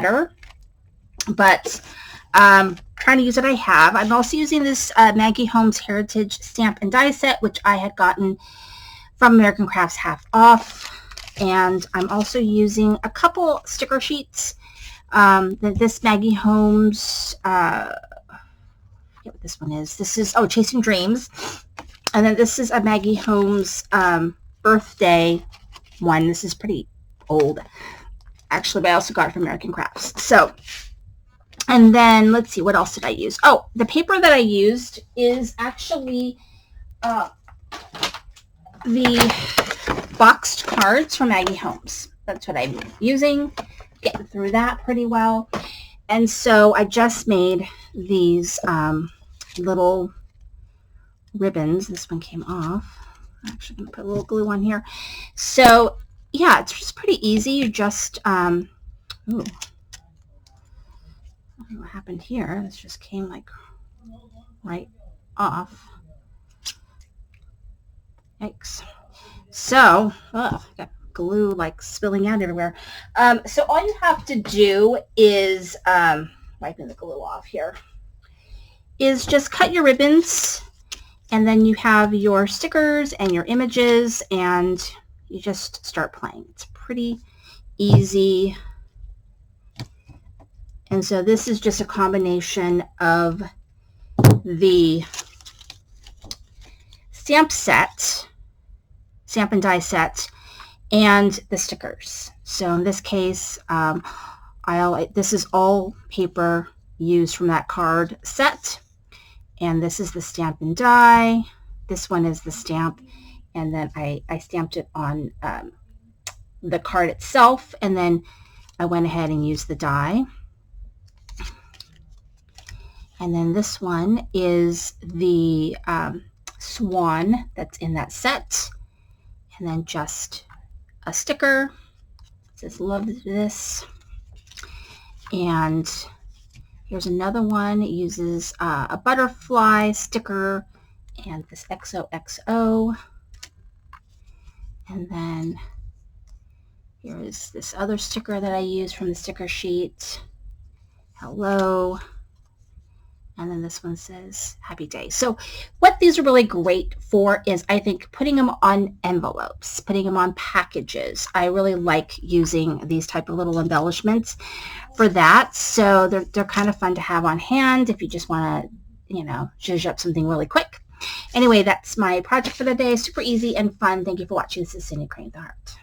better. But trying to use what I have. I'm also using this Maggie Holmes Heritage Stamp and Die Set, which I had gotten from American Crafts half off. And I'm also using a couple sticker sheets. This Maggie Holmes, I forget what this one is. This is, oh, Chasing Dreams. And then this is a Maggie Holmes birthday one. This is pretty old, actually, but I also got it from American Crafts. So, and then let's see, what else did I use? Oh, the paper that I used is actually the boxed cards from Maggie Holmes. That's what I'm using, getting through that pretty well. And so I just made these little ribbons. This one came off. I'm actually going to put a little glue on here. So yeah, it's just pretty easy. You just, ooh, I don't know what happened here. This just came like right off. Yikes. So, got glue like spilling out everywhere. So all you have to do is, wiping the glue off here, is just cut your ribbons, and then you have your stickers and your images, and you just start playing. It's pretty easy. And so this is just a combination of the stamp and die set, and the stickers. So in this case, this is all paper used from that card set. And this is the stamp and die. This one is the stamp. And then I stamped it on the card itself. And then I went ahead and used the die. And then this one is the swan that's in that set. And then just a sticker. It says, love this. And here's another one. It uses a butterfly sticker and this XOXO. And then here's this other sticker that I use from the sticker sheet. Hello. And then this one says happy day. So what these are really great for is, I think, putting them on envelopes, putting them on packages. I really like using these type of little embellishments for that. So they're kind of fun to have on hand if you just want to, you know, zhuzh up something really quick. Anyway, that's my project for the day. Super easy and fun. Thank you for watching. This is Cindy Crane with the Heart.